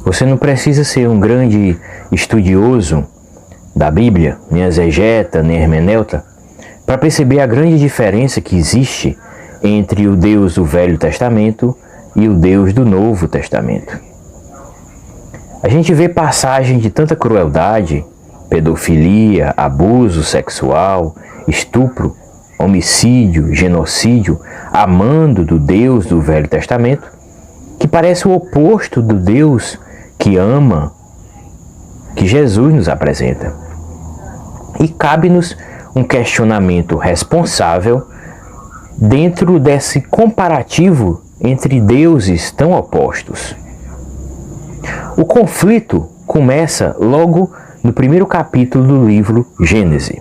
Você não precisa ser um grande estudioso da Bíblia, nem exegeta, nem hermeneuta, para perceber a grande diferença que existe entre o Deus do Velho Testamento e o Deus do Novo Testamento. A gente vê passagem de tanta crueldade, pedofilia, abuso sexual, estupro, homicídio, genocídio, amando do Deus do Velho Testamento, que parece o oposto do Deus que ama, que Jesus nos apresenta. E cabe-nos um questionamento responsável dentro desse comparativo entre deuses tão opostos. O conflito começa logo no primeiro capítulo do livro Gênesis.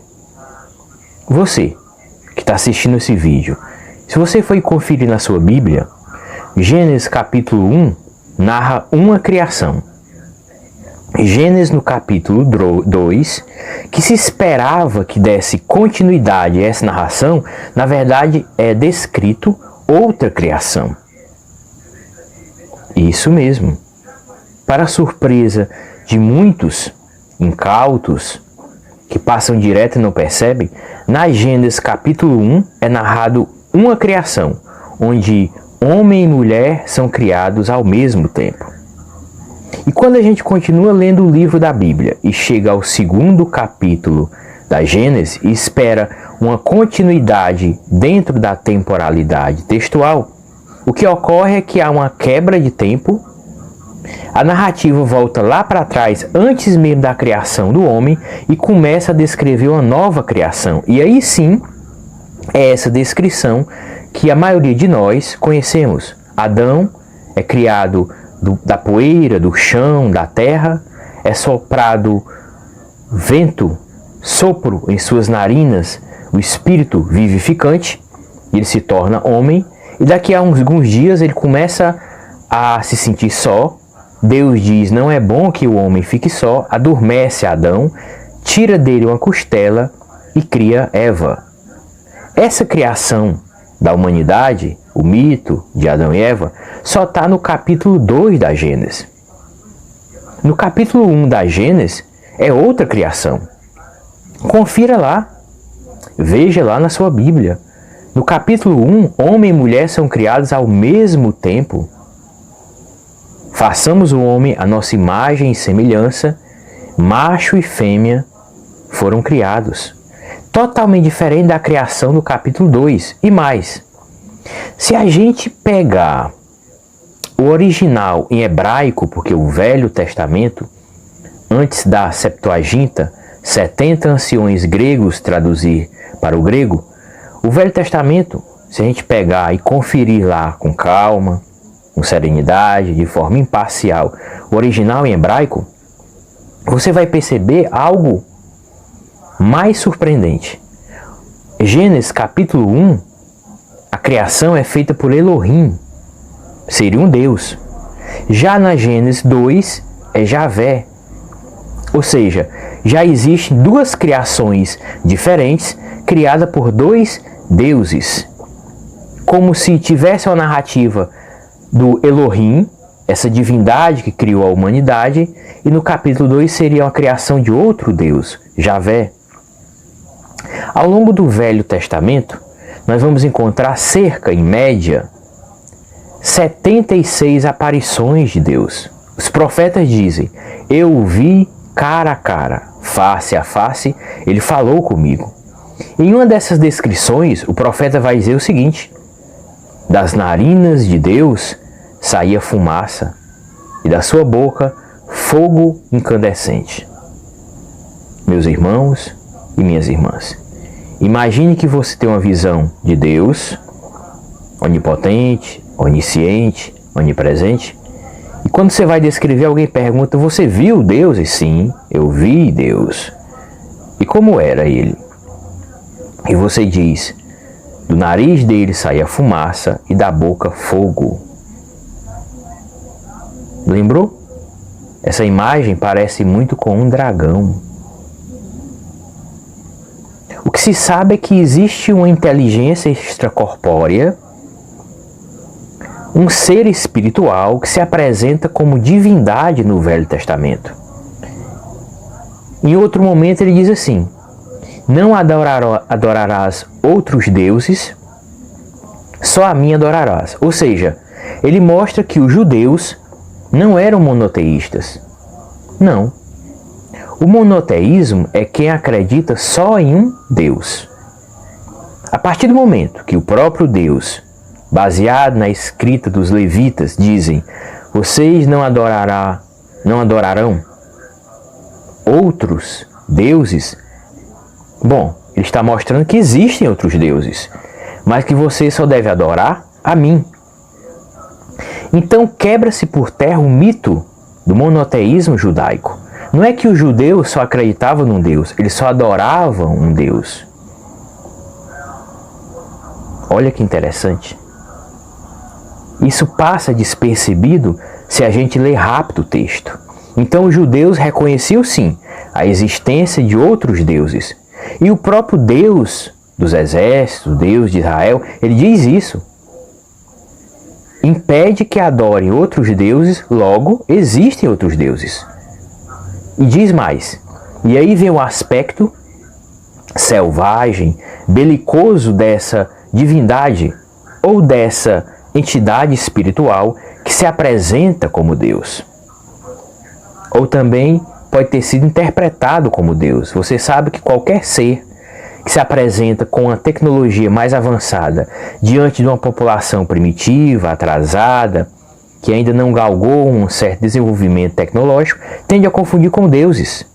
Você que está assistindo esse vídeo, se você for conferir na sua Bíblia, Gênesis capítulo 1 narra uma criação. Gênesis no capítulo 2, que se esperava que desse continuidade a essa narração, na verdade é descrito outra criação. Isso mesmo. Para a surpresa de muitos incautos, que passam direto e não percebem, na Gênesis capítulo 1 é narrado uma criação, onde homem e mulher são criados ao mesmo tempo. E quando a gente continua lendo o livro da Bíblia e chega ao segundo capítulo da Gênesis e espera uma continuidade dentro da temporalidade textual, o que ocorre é que há uma quebra de tempo, a narrativa volta lá para trás, antes mesmo da criação do homem, e começa a descrever uma nova criação. E aí sim, é essa descrição que a maioria de nós conhecemos. Adão é criado da poeira, do chão, da terra, é soprado vento, sopro em suas narinas, o espírito vivificante, ele se torna homem, e daqui a alguns dias ele começa a se sentir só. Deus diz, não é bom que o homem fique só, adormece Adão, tira dele uma costela e cria Eva. Essa criação da humanidade, o mito de Adão e Eva, só está no capítulo 2 da Gênesis. No capítulo 1 da Gênesis é outra criação. Confira lá, veja lá na sua Bíblia. No capítulo 1, homem e mulher são criados ao mesmo tempo. Façamos o homem a nossa imagem e semelhança, macho e fêmea foram criados. Totalmente diferente da criação do capítulo 2. E mais, se a gente pegar o original em hebraico, porque o Velho Testamento, antes da Septuaginta, 70 anciões gregos traduzir para o grego, o Velho Testamento, se a gente pegar e conferir lá com calma, com serenidade, de forma imparcial, o original em hebraico, você vai perceber algo mais surpreendente. Gênesis capítulo 1, a criação é feita por Elohim, seria um Deus. Já na Gênesis 2 é Javé. Ou seja, já existem duas criações diferentes, criadas por dois deuses. Como se tivesse uma narrativa do Elohim, essa divindade que criou a humanidade, e no capítulo 2 seria a criação de outro Deus, Javé. Ao longo do Velho Testamento, nós vamos encontrar cerca, em média, 76 aparições de Deus. Os profetas dizem, eu o vi cara a cara, face a face, ele falou comigo. Em uma dessas descrições, o profeta vai dizer o seguinte, das narinas de Deus saía fumaça, e da sua boca fogo incandescente. Meus irmãos e minhas irmãs, imagine que você tem uma visão de Deus, onipotente, onisciente, onipresente, e quando você vai descrever, alguém pergunta, você viu Deus? E sim, eu vi Deus. E como era ele? E você diz, do nariz dele saía fumaça e da boca fogo. Lembrou? Essa imagem parece muito com um dragão. O que se sabe é que existe uma inteligência extracorpórea, um ser espiritual que se apresenta como divindade no Velho Testamento. Em outro momento ele diz assim: não adorarás outros deuses, só a mim adorarás. Ou seja, ele mostra que os judeus não eram monoteístas. Não. O monoteísmo é quem acredita só em um Deus. A partir do momento que o próprio Deus, baseado na escrita dos levitas, dizem: vocês não adorarão outros deuses, bom, ele está mostrando que existem outros deuses, mas que você só deve adorar a mim. Então quebra-se por terra o mito do monoteísmo judaico. Não é que os judeus só acreditavam num Deus, eles só adoravam um Deus. Olha que interessante. Isso passa despercebido se a gente lê rápido o texto. Então os judeus reconheciam sim a existência de outros deuses. E o próprio Deus dos exércitos, o Deus de Israel, ele diz isso. Impede que adorem outros deuses, logo existem outros deuses. E diz mais, e aí vem o aspecto selvagem, belicoso dessa divindade ou dessa entidade espiritual que se apresenta como Deus. Ou também pode ter sido interpretado como Deus. Você sabe que qualquer ser que se apresenta com uma tecnologia mais avançada diante de uma população primitiva, atrasada, que ainda não galgou um certo desenvolvimento tecnológico, tende a confundir com deuses.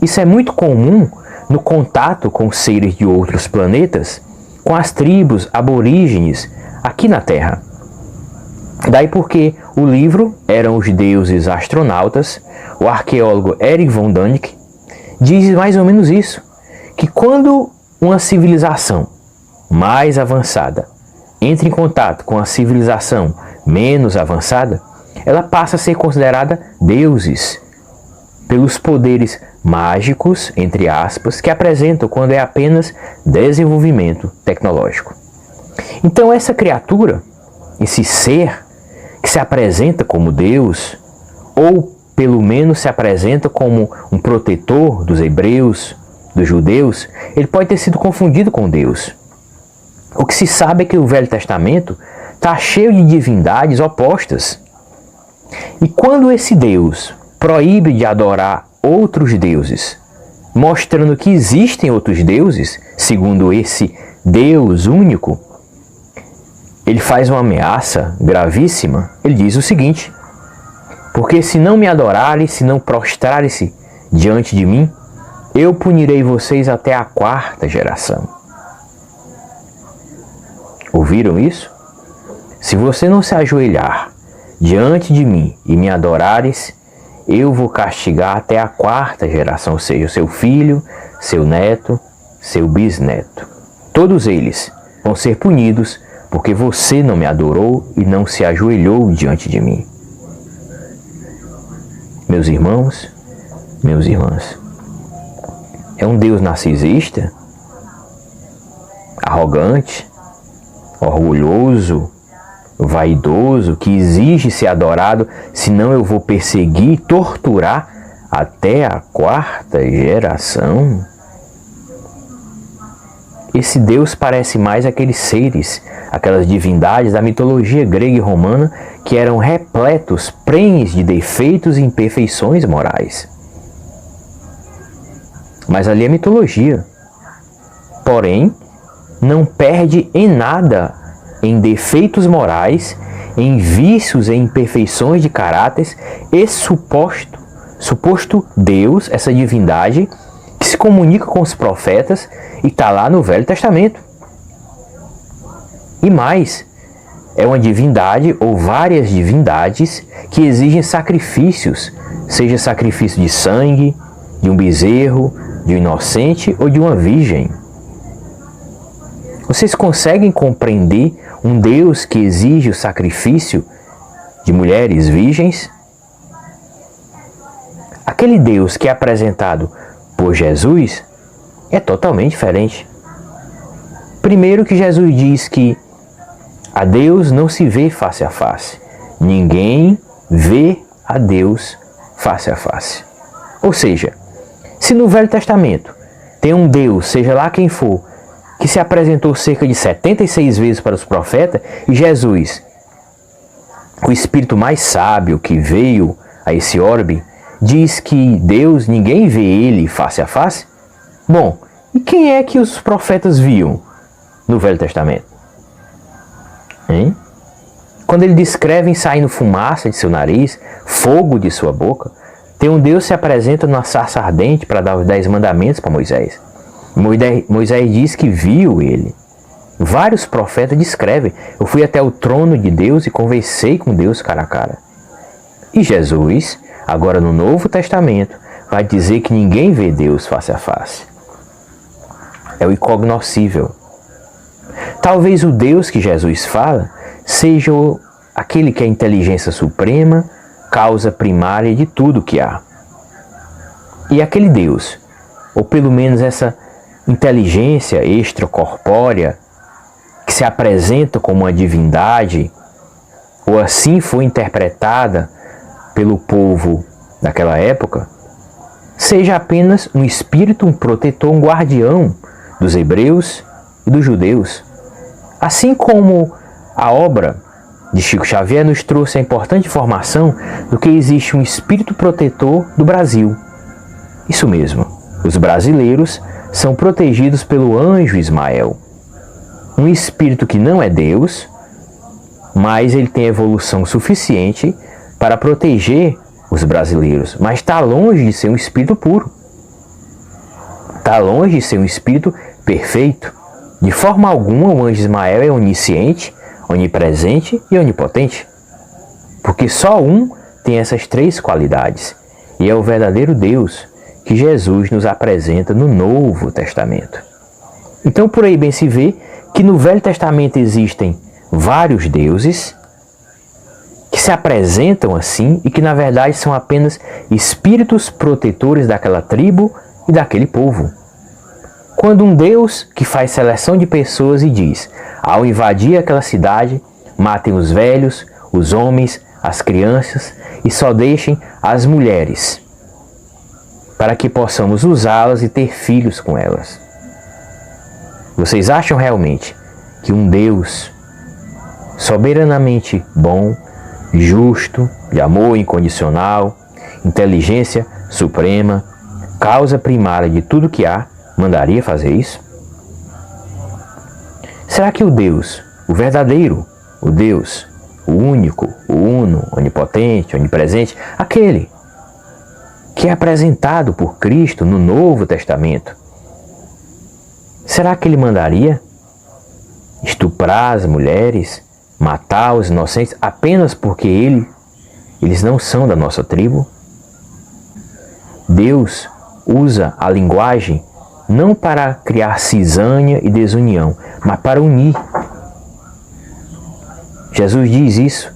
Isso é muito comum no contato com seres de outros planetas, com as tribos aborígenes aqui na Terra. Daí porque o livro Eram os Deuses Astronautas, o arqueólogo Eric von Däniken diz mais ou menos isso, que quando uma civilização mais avançada entra em contato com a civilização menos avançada, ela passa a ser considerada deuses, pelos poderes mágicos, entre aspas, que apresentam quando é apenas desenvolvimento tecnológico. Então essa criatura, esse ser que se apresenta como Deus, ou pelo menos se apresenta como um protetor dos hebreus, dos judeus, ele pode ter sido confundido com Deus. O que se sabe é que o Velho Testamento está cheio de divindades opostas. E quando esse Deus proíbe de adorar outros deuses, mostrando que existem outros deuses, segundo esse Deus único, ele faz uma ameaça gravíssima. Ele diz o seguinte: porque se não me adorarem, se não prostrarem-se diante de mim, eu punirei vocês até a 4ª geração. Ouviram isso? Se você não se ajoelhar diante de mim e me adorares, eu vou castigar até a 4ª geração, ou seja, seu filho, seu neto, seu bisneto. Todos eles vão ser punidos porque você não me adorou e não se ajoelhou diante de mim. Meus irmãos, meus irmãs, é um Deus narcisista, arrogante, orgulhoso, vaidoso, que exige ser adorado, senão eu vou perseguir e torturar até a 4ª geração. Esse Deus parece mais aqueles seres, aquelas divindades da mitologia grega e romana que eram repletos, prenhes de defeitos e imperfeições morais. Mas ali é mitologia. Porém, não perde em nada em defeitos morais, em vícios e imperfeições de caráter, esse suposto Deus, essa divindade, que se comunica com os profetas e está lá no Velho Testamento. E mais, é uma divindade ou várias divindades que exigem sacrifícios, seja sacrifício de sangue, de um bezerro, de um inocente ou de uma virgem. Vocês conseguem compreender um Deus que exige o sacrifício de mulheres virgens? Aquele Deus que é apresentado por Jesus é totalmente diferente. Primeiro que Jesus diz que A Deus não se vê face a face. Ninguém vê a Deus face a face. Ou seja, se no Velho Testamento tem um Deus, seja lá quem for, que se apresentou cerca de 76 vezes para os profetas, e Jesus, o Espírito mais sábio que veio a esse orbe, diz que Deus, ninguém vê ele face a face. Bom, e quem é que os profetas viam no Velho Testamento? Hein? Quando ele descreve saindo fumaça de seu nariz, fogo de sua boca, tem um Deus se apresenta numa sarça ardente para dar os 10 mandamentos para Moisés. Moisés diz que viu ele. Vários profetas descrevem: eu fui até o trono de Deus e conversei com Deus cara a cara. E Jesus, agora no Novo Testamento, vai dizer que ninguém vê Deus face a face. É o incognoscível. Talvez o Deus que Jesus fala seja aquele que é a inteligência suprema, causa primária de tudo que há. E aquele Deus, ou pelo menos essa inteligência extracorpórea, que se apresenta como uma divindade, ou assim foi interpretada pelo povo daquela época, seja apenas um espírito, um protetor, um guardião dos hebreus e dos judeus. Assim como a obra de Chico Xavier nos trouxe a importante informação do que existe um espírito protetor do Brasil. Isso mesmo, os brasileiros são protegidos pelo anjo Ismael, um espírito que não é Deus, mas ele tem evolução suficiente para proteger os brasileiros, mas está longe de ser um espírito puro. Está longe de ser um espírito perfeito. De forma alguma o anjo Ismael é onisciente, onipresente e onipotente, porque só um tem essas 3 qualidades, e é o verdadeiro Deus que Jesus nos apresenta no Novo Testamento. Então por aí bem se vê que no Velho Testamento existem vários deuses que se apresentam assim e que na verdade são apenas espíritos protetores daquela tribo e daquele povo. Quando um Deus que faz seleção de pessoas e diz: ao invadir aquela cidade, matem os velhos, os homens, as crianças e só deixem as mulheres, para que possamos usá-las e ter filhos com elas. Vocês acham realmente que um Deus soberanamente bom, justo, de amor incondicional, inteligência suprema, causa primária de tudo que há, mandaria fazer isso? Será que o Deus, o verdadeiro, o Deus, o único, o uno, onipotente, onipresente, aquele que é apresentado por Cristo no Novo Testamento, será que ele mandaria estuprar as mulheres, matar os inocentes apenas porque eles não são da nossa tribo? Deus usa a linguagem não para criar cisânia e desunião, mas para unir. Jesus diz isso.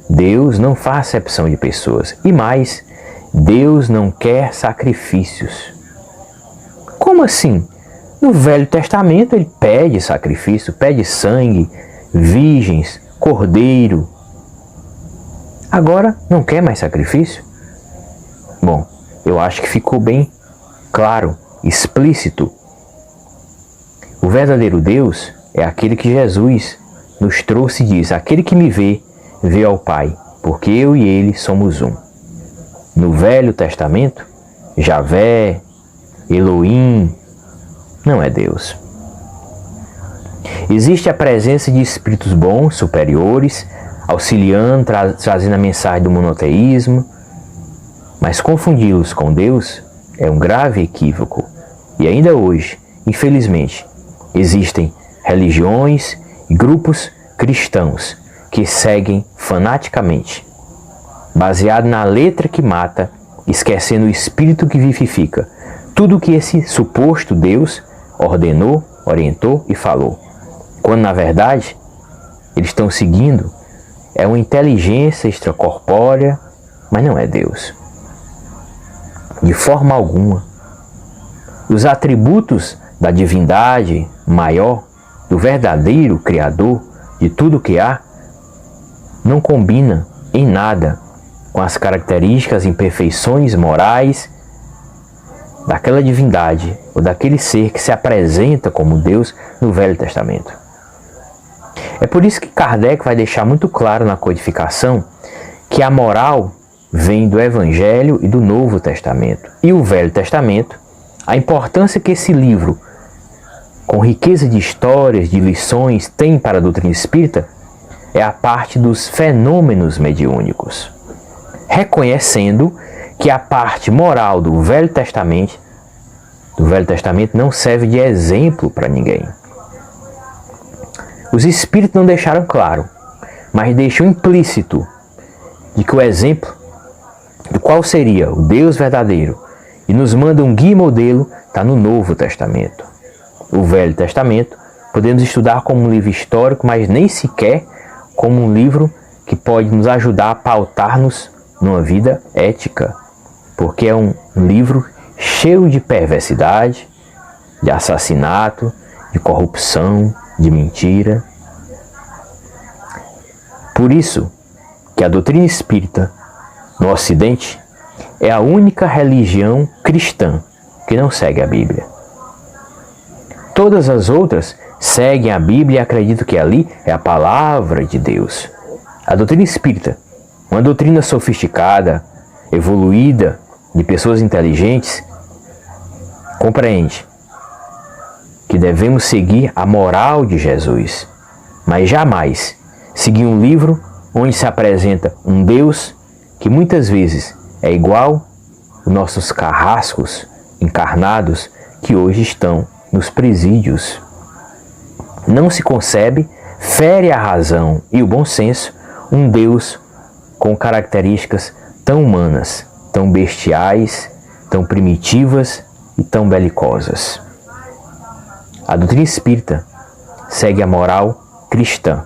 Deus não faz acepção de pessoas. E mais, Deus não quer sacrifícios. Como assim? No Velho Testamento ele pede sacrifício, pede sangue, virgens, cordeiro. Agora não quer mais sacrifício? Bom, eu acho que ficou bem claro, explícito. O verdadeiro Deus é aquele que Jesus nos trouxe e diz: aquele que me vê, vê ao Pai, porque eu e ele somos um. No Velho Testamento, Javé, Elohim, não é Deus. Existe a presença de espíritos bons, superiores, auxiliando, trazendo a mensagem do monoteísmo, mas confundi-los com Deus é um grave equívoco. E ainda hoje, infelizmente, existem religiões e grupos cristãos que seguem fanaticamente, baseado na letra que mata, esquecendo o espírito que vivifica, tudo que esse suposto Deus ordenou, orientou e falou, quando na verdade eles estão seguindo uma inteligência extracorpórea, mas não é Deus. De forma alguma. Os atributos da divindade maior, do verdadeiro Criador, de tudo que há, não combina em nada com as características e imperfeições morais daquela divindade ou daquele ser que se apresenta como Deus no Velho Testamento. É por isso que Kardec vai deixar muito claro na codificação que a moral vem do Evangelho e do Novo Testamento. E o Velho Testamento, a importância que esse livro, com riqueza de histórias, de lições, tem para a doutrina espírita, é a parte dos fenômenos mediúnicos, reconhecendo que a parte moral do Velho Testamento não serve de exemplo para ninguém. Os espíritos não deixaram claro, mas deixam implícito de que o exemplo de qual seria o Deus verdadeiro e nos manda um guia e modelo está no Novo Testamento. O Velho Testamento podemos estudar como um livro histórico, mas nem sequer como um livro que pode nos ajudar a pautar-nos numa vida ética, porque é um livro cheio de perversidade, de assassinato, de corrupção, de mentira. Por isso que a doutrina espírita no Ocidente é a única religião cristã que não segue a Bíblia. Todas as outras seguem a Bíblia e acreditam que ali é a palavra de Deus. A doutrina espírita, uma doutrina sofisticada, evoluída, de pessoas inteligentes, compreende que devemos seguir a moral de Jesus, mas jamais seguir um livro onde se apresenta um Deus que muitas vezes é igual aos nossos carrascos encarnados que hoje estão nos presídios. Não se concebe, fere a razão e o bom senso, um Deus com características tão humanas, tão bestiais, tão primitivas e tão belicosas. A doutrina espírita segue a moral cristã,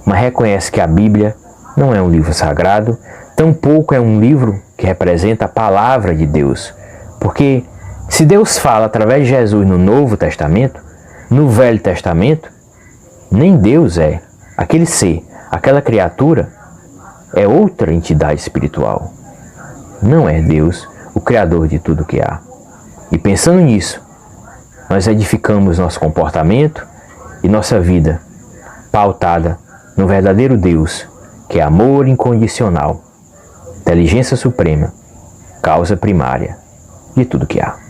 mas reconhece que a Bíblia não é um livro sagrado, tampouco é um livro que representa a palavra de Deus, porque se Deus fala através de Jesus no Novo Testamento, no Velho Testamento, nem Deus é aquele ser, aquela criatura é outra entidade espiritual. Não é Deus o Criador de tudo que há. E pensando nisso, nós edificamos nosso comportamento e nossa vida pautada no verdadeiro Deus, que é amor incondicional, inteligência suprema, causa primária de tudo que há.